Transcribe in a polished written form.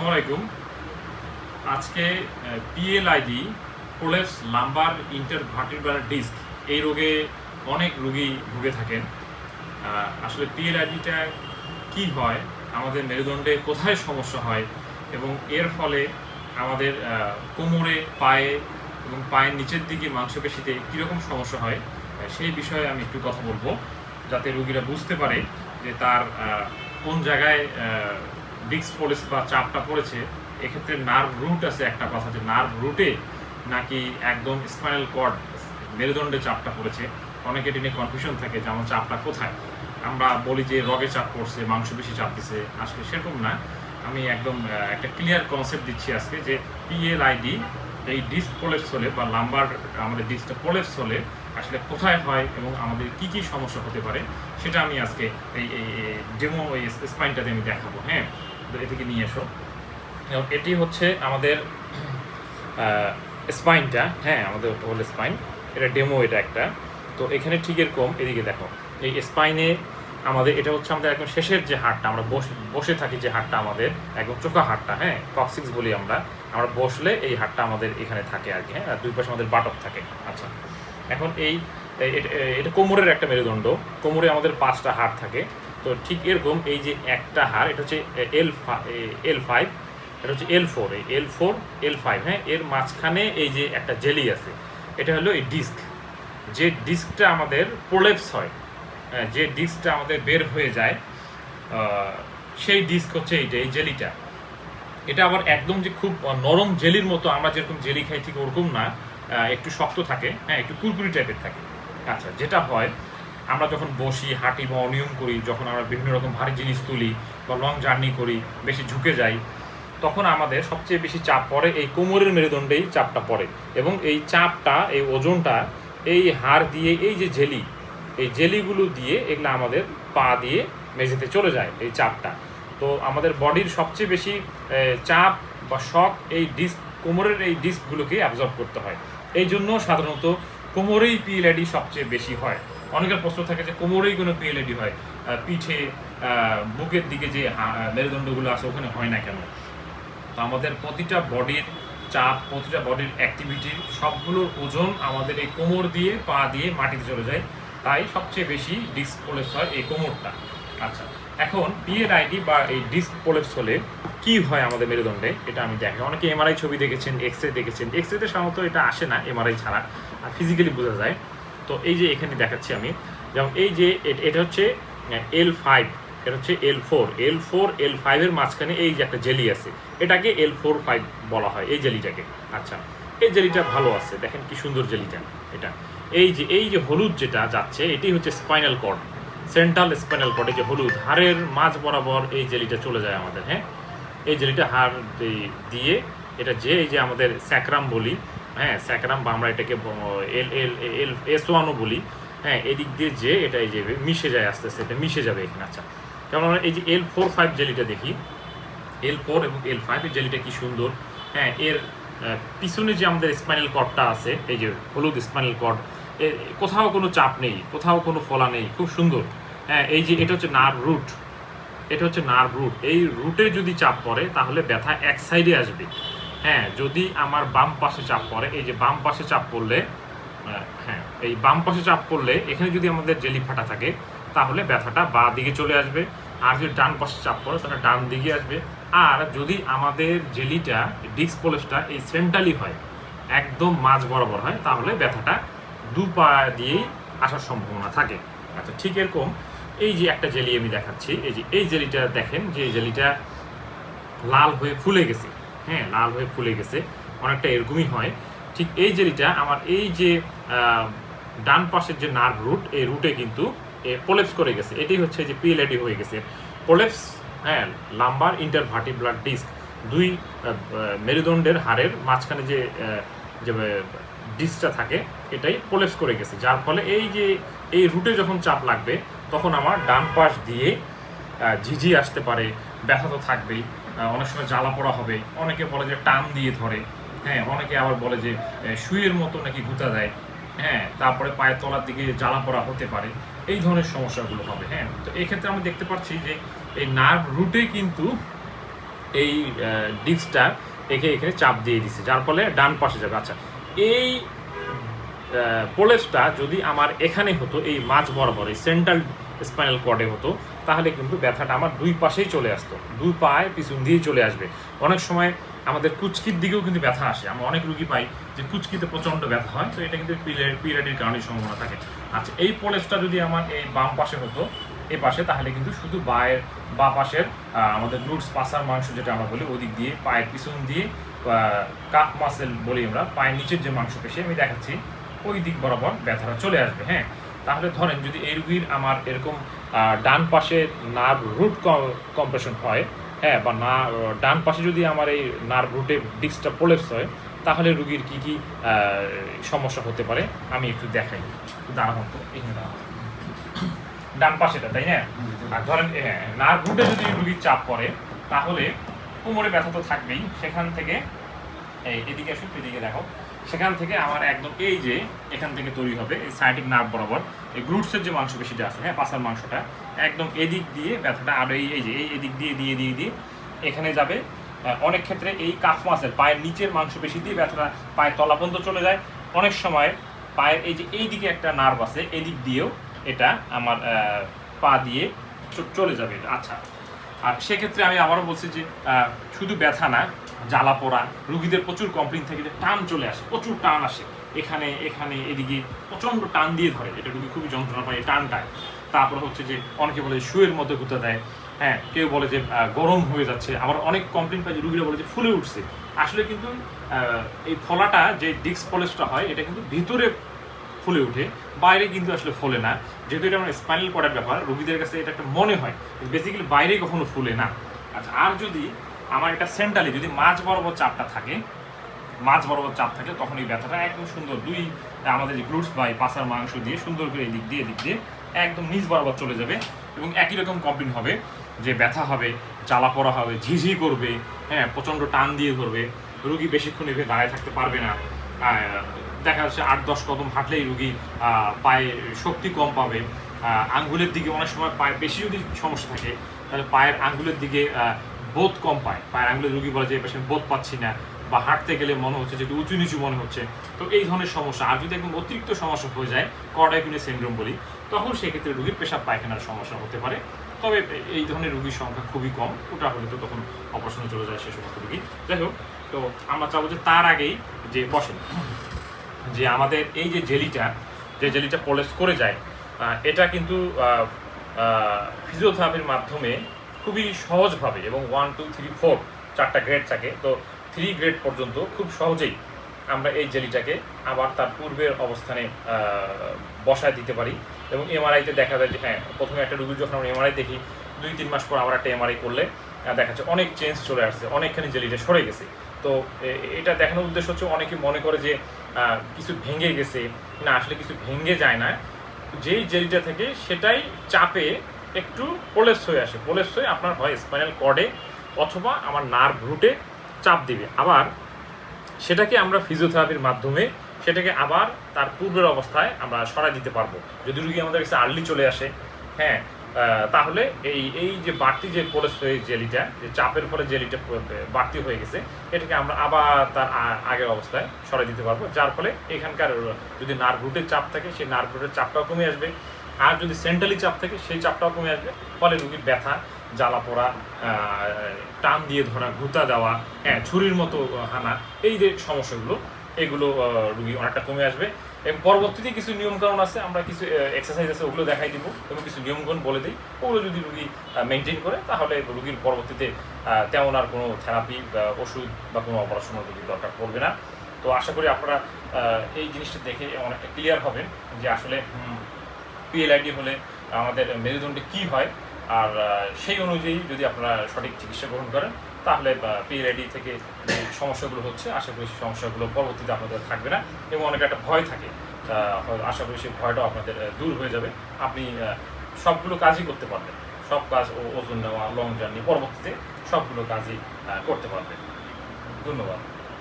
আসসালামাইকুম। আজকে PLID প্রোলেপস lumber intervertebral disk এই রোগে অনেক রোগী ভুগে থাকেন। আসলে পিএলআইডিটা কি হয়, আমাদের মেরুদণ্ডে কোথায় সমস্যা হয় এবং এর ফলে আমাদের কোমরে, পায়ে এবং পায়ের নিচের দিকে মাংসপেশিতে কীরকম সমস্যা হয় সেই বিষয়ে আমি একটু কথা বলবো, যাতে রোগীরা বুঝতে পারে যে তার কোন জায়গায় ডিস্ক প্রোলেপস বা চাপটা পড়েছে। এক্ষেত্রে নার্ভ রুট আছে, একটা কথা যে নার্ভ রুটে নাকি একদম স্পাইনাল কর্ড মেরুদণ্ডে চাপটা পড়েছে। অনেকে এটা নিয়ে কনফিউশন থাকে যে আমার চাপটা কোথায়। আমরা বলি যে রগে চাপ পড়ছে, মাংসপেশি চাপ দিছে, আসলে সেরকম না। আমি একদম একটা ক্লিয়ার কনসেপ্ট দিচ্ছি আজকে যে পিএলআইডি এই ডিস্ক প্রোলেপস হলে বা লাম্বার আমাদের ডিস্কটা প্রোলেপস হলে আসলে কোথায় হয় এবং আমাদের কি কি সমস্যা হতে পারে সেটা আমি আজকে এই ডেমো এই স্পাইনটাতে আমি দেখাবো। হ্যাঁ, এদিকে নিয়ে এসো। এটি হচ্ছে আমাদের স্পাইনটা। হ্যাঁ, আমাদের হোল স্পাইন, এটা ডেমো, এটা একটা। তো এখানে ঠিক এরকম, এদিকে দেখো, এই স্পাইনে আমাদের এটা হচ্ছে আমাদের একদম শেষের যে হাড়টা, আমরা বসে থাকি যে হাড়টা আমাদের একদম চোখা হাড়টা, হ্যাঁ, কক্সিক্স বলি আমরা বসলে এই হাড়টা আমাদের এখানে থাকে আর কি। হ্যাঁ, আর দুই পাশে আমাদের বাটক থাকে। আচ্ছা, এখন এটা কোমরের একটা মেরুদণ্ড। কোমরে আমাদের 5টা হাড় থাকে। তো ঠিক এরকম এই যে একটা হাড়, এটা হচ্ছে L5, এটা হচ্ছে L4, এই L4 L5, হ্যাঁ, এর মাঝখানে এই যে একটা জেলি আছে, এটা হলো এই ডিস্ক। যে ডিস্কটা আমাদের প্রোলেপস হয়, যে ডিস্কটা আমাদের বের হয়ে যায়, সেই ডিস্ক হচ্ছে এইটা, এই জেলিটা। এটা আবার একদম যে খুব নরম জেলির মতো আমরা যেরকম জেলি খাই ঠিক ওরকম না, একটু শক্ত থাকে, হ্যাঁ, একটু কুরকুরি টাইপের থাকে। আচ্ছা, যেটা হয় আমরা যখন বসি, হাঁটি বা অনিয়ম করি, যখন আমরা বিভিন্ন রকম ভারী জিনিস তুলি বা লং জার্নি করি, বেশি ঝুঁকে যাই, তখন আমাদের সবচেয়ে বেশি চাপ পড়ে এই কোমরের মেরুদণ্ডেই চাপটা পড়ে। এবং এই চাপটা, এই ওজনটা এই হাড় দিয়ে, এই যে জেলি, এই জেলিগুলো দিয়ে এগুলো আমাদের পা দিয়ে মেঝেতে চলে যায় এই চাপটা। তো আমাদের বডির সবচেয়ে বেশি চাপ বা শক এই ডিস্ক, কোমরের এই ডিস্কগুলোকে অ্যাবজর্ব করতে হয়। এই জন্য সাধারণত কোমরেই পিএলআইডি সবচেয়ে বেশি হয়। অনেকের প্রশ্ন থাকে যে কোমরেই কোনো পিএলআইডি হয়, পিঠে, বুকের দিকে যে মেরুদণ্ডগুলো আছে ওখানে হয় না কেন? তো আমাদের প্রতিটা বডির চাপ, প্রতিটা বডির অ্যাক্টিভিটি, সবগুলোর ওজন আমাদের এই কোমর দিয়ে, পা দিয়ে মাটিতে চলে যায়। তাই সবচেয়ে বেশি ডিস্ক প্রোলেপস হয় এই কোমরটা। আচ্ছা, এখন পিএলআইডি বা এই ডিস্ক প্রোলেপস হলে কি হয় আমাদের মেরুদণ্ডে, এটা আমি দেখাই। অনেকে এমআরআই ছবি দেখেছেন, এক্সরে দেখেছেন। এক্সরেতে সাধারণত এটা আসে না, এমআরআই ছাড়া, আর ফিজিক্যালি বোঝা যায়। তো এই যে এখানে দেখাচ্ছি আমি, যেমন এই যে এটা হচ্ছে L5, এটা হচ্ছে L4 এর মাঝখানে এই যে একটা জেলি আছে, এটাকে L4-5 বলা হয়, এই জেলিটাকে। আচ্ছা, এই জেলিটা ভালো আছে, দেখেন কি সুন্দর জেলিটা। এটা এই যে হলুদ যেটা যাচ্ছে, এটাই হচ্ছে spinal cord, central spinal cord. এই যে হলুদ হাড়ের মাঝ বরাবর এই জেলিটা চলে যায় আমাদের। হ্যাঁ, এই জেলিটা হাড় দিয়ে, এটা যে এই যে আমাদের স্যাক্রাম বলি, হ্যাঁ, স্যাক্রাম বা আমরা এটাকে S1ও বলি। হ্যাঁ, এদিক দিয়ে যে এটা এই যে মিশে যায়, আস্তে আস্তে এটা মিশে যাবে এখানে। আচ্ছা, যেমন আমরা এই যে L4-5 জেলিটা দেখি, L4 এবং L5 এই জেলিটা কি সুন্দর। হ্যাঁ, এর পিছনে যে আমাদের স্পাইনাল কর্ডটা আছে, এই যে হলুদ স্পাইনাল কর্ড, এর কোথাও কোনো চাপ নেই, কোথাও কোনো ফোলা নেই, খুব সুন্দর। হ্যাঁ, এই যে এটা হচ্ছে নার্ভ রুট, এটা হচ্ছে নার্ভ রুট। এই রুটে যদি চাপ পড়ে তাহলে ব্যথা এক সাইডে আসবে। হ্যাঁ, যদি আমার বাম পাশে চাপ পড়ে, এই যে বাম পাশে চাপ পড়লে, হ্যাঁ, এই বাম পাশে চাপ পড়লে এখানে যদি আমাদের জেলি ফাটা থাকে তাহলে ব্যথাটা বাঁ দিকে চলে আসবে। আর যদি ডান পাশে চাপ পড়ে তাহলে ডান দিকে আসবে। আর যদি আমাদের জেলিটা, ডিস্ক প্রোলেপসটা এই সেন্ট্রালি হয়, একদম মাঝ বরাবর হয়, তাহলে ব্যথাটা দু পা দিয়েই আসার সম্ভাবনা থাকে। আচ্ছা, ঠিক এরকম এই যে একটা জেলি আমি দেখাচ্ছি, এই যে এই জেলিটা দেখেন, যে এই জেলিটা লাল হয়ে ফুলে গেছে। হ্যাঁ, লাল হয়ে ফুলে গেছে, অনেকটা এরকমই হয়। ঠিক এই জেলিটা আমার এই যে ডান পাশের যে নার্ভ রুট, এই রুটে কিন্তু প্রোলেপস করে গেছে। এটাই হচ্ছে যে পিএলআইডি হয়ে গেছে প্রোলেপস। হ্যাঁ, লাম্বার ইন্টারভার্টিব্রাল ডিস্ক, দুই মেরুদণ্ডের হাড়ের মাঝখানে যে ডিস্কটা থাকে, এটাই প্রোলেপস করে গেছে। যার ফলে এই যে এই রুটে যখন চাপ লাগবে তখন আমার ডান পাশ দিয়ে ঝিঝি আসতে পারে, ব্যথা তো থাকবেই, অনেক সময় জ্বালা পোড়া হবে, অনেকে বলে যে টান দিয়ে ধরে, হ্যাঁ, অনেকে আবার বলে যে সুইয়ের মতো নাকি গুঁতা দেয়, হ্যাঁ, তারপরে পায়ের তলার দিকে জ্বালা পোড়া হতে পারে, এই ধরনের সমস্যাগুলো হবে। হ্যাঁ, তো এক্ষেত্রে আমরা দেখতে পাচ্ছি যে এই নার্ভ রুটে কিন্তু এই ডিস্কটা এখানে চাপ দিয়ে দিছে, যার ফলে ডান পাশে যাবে। আচ্ছা, এই প্রলেপসটা যদি আমার এখানে হতো, এই মাঝ বরাবর এই সেন্ট্রাল স্পাইনাল কর্ডে হতো, তাহলে কিন্তু ব্যথাটা আমার দুই পাশেই চলে আসতো, দুই পায়ে পিছন দিয়েই চলে আসবে। অনেক সময় আমাদের কুচকির দিকেও কিন্তু ব্যথা আসে, আমরা অনেক রুগী পাই যে কুচকিতে প্রচণ্ড ব্যথা হয়, তো এটা কিন্তু পিরিয়ডের কারণে সম্ভাবনা থাকে। আচ্ছা, এই প্রলেপসটা যদি আমার এই বাম পাশে হতো, এই পাশে, তাহলে কিন্তু শুধু বা পাশের আমাদের গ্লুটস পাসার মাংস যেটা আমরা বলি, ওদিক দিয়ে পায়ের পিছন দিয়ে কাপ মাসেল বলি আমরা, পায়ের নিচের যে মাংসপেশি আমি দেখাচ্ছি, ওই দিক বরাবর ব্যথাটা চলে আসবে। হ্যাঁ, তাহলে ধরেন যদি এই রুগীর আমার এরকম ডান পাশে নার্ভ রুট কম্প্রেশন হয়, হ্যাঁ, বা না ডান পাশে যদি আমার এই নার্ভ রুটে ডিস্কটা প্রলেপস হয়, তাহলে রুগীর কী কী সমস্যা হতে পারে আমি একটু দেখাই। দাঁড়ান তো, এখানে দাঁড়ান, ডান পাশেটা, তাই না? আর ধরেন নার্ভ রুটে যদি রুগীর চাপ পড়ে, তাহলে কোমরে ব্যথা তো থাকবেই, সেখান থেকে এদিকে আসুন, এদিকে দেখো, সেখান থেকে আমার একদম এই যে এখান থেকে তৈরি হবে এই সাইটিক নার্ভ বরাবর এই গ্লুটসের যে মাংসপেশিটা আছে, হ্যাঁ, পাছার মাংসটা, একদম এদিক দিয়ে ব্যথাটা আর এই যে এদিক দিয়ে দিয়ে দিয়ে দিয়ে এখানে যাবে। অনেক ক্ষেত্রে এই কাফ মাসেল পায়ের নিচের মাংসপেশি দিয়ে ব্যথাটা পায়ের তলা পর্যন্ত চলে যায়। অনেক সময় পায়ের এই যে এই দিকে একটা নার্ভ আছে, এদিক দিয়েও এটা আমার পা দিয়ে চলে যাবে। আচ্ছা, আর সেক্ষেত্রে আমি আবারও বলছি যে শুধু ব্যথা না, জ্বালা পোড়া, রুগীদের প্রচুর কমপ্লেইন থেকে যে টান চলে আসে, প্রচুর টান আসে, এখানে এখানে এদিকে প্রচণ্ড টান দিয়ে ধরে, এটা রুগী খুবই যন্ত্রণা পায় এই টানটায়। তারপর হচ্ছে যে অনেকে বলে শুয়ের মধ্যে গুঁতা দেয়, হ্যাঁ, কেউ বলে যে গরম হয়ে যাচ্ছে, আবার অনেক কমপ্লেইন পাই যে রুগীরা বলে যে ফুলে উঠছে। আসলে কিন্তু এই ফলাটা যে ডিস্ক প্রলেপসটা হয়, এটা কিন্তু ভিতরে ফুলে ওঠে, বাইরে কিন্তু আসলে ফোলে না। যেহেতু এটা আমার স্পাইনাল কর্ডের ব্যাপার, রোগীদের কাছে এটা একটা মনে হয়, বেসিক্যালি বাইরে কখনো ফুলে না। আচ্ছা, আর যদি আমার এটা সেন্ট্রালি যদি মাঝ বরাবর চাপটা থাকে, মাঝ বরাবর চাপ থাকে, তখন এই ব্যথাটা একদম সুন্দর দুই আমাদের যে গ্লুটস বা পাছার মাংস দিয়ে সুন্দর করে এদিক দিয়ে একদম নিচ বরাবর চলে যাবে, এবং একই রকম কমপ্লেইন হবে যে ব্যথা হবে, জ্বালা পোড়া হবে, ঝিঝি করবে, হ্যাঁ, প্রচণ্ড টান দিয়ে ধরবে, রুগী বেশিক্ষণ এভাবে দাঁড়ায় থাকতে পারবে না। দেখা যাচ্ছে 8-10 কদম হাঁটলেই রুগী পায়ে শক্তি কম পাবে, আঙ্গুলের দিকে অনেক সময় পায়ে বেশি যদি সমস্যা থাকে, তাহলে পায়ের আঙ্গুলের দিকে বোধ কম পায়, পায়ের আঙ্গুলের রুগী বলে যে এই পাশে বোধ পাচ্ছি না, বা হাঁটতে গেলে মনে হচ্ছে যে একটু উঁচু নিচু মনে হচ্ছে। তো এই ধরনের সমস্যা, আর যদি একদম অতিরিক্ত সমস্যা হয়ে যায়, কর্ডাইকুনি সিনড্রোম বলি, তখন সেক্ষেত্রে রুগীর পেশাব পায়খানার সমস্যা হতে পারে। তবে এই ধরনের রুগীর সংখ্যা খুবই কম, ওটা হলে তো তখন অপারেশনে চলে যায় সে সমস্ত রুগী। যাই হোক, তো আমরা চাবো যে তার আগেই যে বসেন, যে আমাদের এই যে জেলিটা প্রলেপস করে যায়, এটা কিন্তু ফিজিওথেরাপির মাধ্যমে খুবই সহজভাবে, এবং 1, 2, 3, 4 4টা গ্রেড থাকে, তো 3 গ্রেড পর্যন্ত খুব সহজেই আমরা এই জেলিটাকে আবার তার পূর্বের অবস্থানে বসায় দিতে পারি। এবং এমআরআইতে দেখা যায় যে হ্যাঁ, প্রথমে একটা রুগীর যখন আমরা এমআরআই দেখি, 2-3 মাস পর আবার একটা এমআরআই করলে দেখা যাচ্ছে অনেক চেঞ্জ চলে আসছে, অনেকখানি জেলিটা সরে গেছে। তো এটা দেখানোর উদ্দেশ্য হচ্ছে, অনেকে মনে করে যে কিছু ভেঙে গেছে, না, আসলে কিছু ভেঙে যায় না, যেই জেলিটা থেকে সেটাই চাপে একটু প্রলেপস হয়ে আসে, প্রলেপস হয়ে আপনার হয় স্পাইনাল কর্ডে অথবা আমার নার্ভ রুটে চাপ দিবে। আবার সেটাকে আমরা ফিজিওথেরাপির মাধ্যমে সেটাকে আবার তার পূর্বের অবস্থায় আমরা সরাই দিতে পারবো, যদি রুগী আমাদের কাছে আর্লি চলে আসে। হ্যাঁ, তাহলে এই যে বাড়তি যে প্রলেপস হয়ে জেলিটা, যে চাপের ফলে জেলিটা বাড়তি হয়ে গেছে, এটাকে আমরা আবার তার আগের অবস্থায় সরাই দিতে পারবো, যার ফলে এখানকার যদি নার্ভ রুটের চাপ থাকে, সেই নার্ভ রুটের চাপটাও কমে আসবে, আর যদি সেন্ট্রালি চাপ থাকে সেই চাপটাও কমে আসবে। ফলে রুগীর ব্যথা, জ্বালা পোড়া, টান দিয়ে ধরা, ঘুতা দেওয়া, হ্যাঁ, ছুরির মতো হানা, এই যে সমস্যাগুলো, এগুলো রুগী অনেকটা কমে আসবে। এবং পরবর্তীতে কিছু নিয়মকানুন আছে, আমরা কিছু এক্সারসাইজ আছে, ওগুলো দেখাই দিব, এবং কিছু নিয়মকানুন বলে দিই, ওগুলো যদি রুগী মেনটেন করে, তাহলে রুগীর পরবর্তীতে তেমন আর কোনো থেরাপি বা ওষুধ বা কোনো অপারেশনের রুগীর দরকার পড়বে না। তো আশা করি আপনারা এই জিনিসটা দেখে অনেকটা ক্লিয়ার হবেন যে আসলে পিএলআইডি হলে আমাদের মেরুদণ্ডে কী হয়, আর সেই অনুযায়ী যদি আপনারা সঠিক চিকিৎসা গ্রহণ করেন, তাহলে পিএলআইডি থেকে যে সমস্যাগুলো হচ্ছে, আশা করি সেই সমস্যাগুলো পরবর্তীতে আপনাদের থাকবে না, এবং অনেক একটা ভয় থাকে, আশা করি সেই ভয়টাও আপনাদের দূর হয়ে যাবে। আপনি সবগুলো কাজই করতে পারবেন, সব কাজ, ওজন নেওয়া, লং জার্নি, পরবর্তীতে সবগুলো কাজই করতে পারবেন। ধন্যবাদ।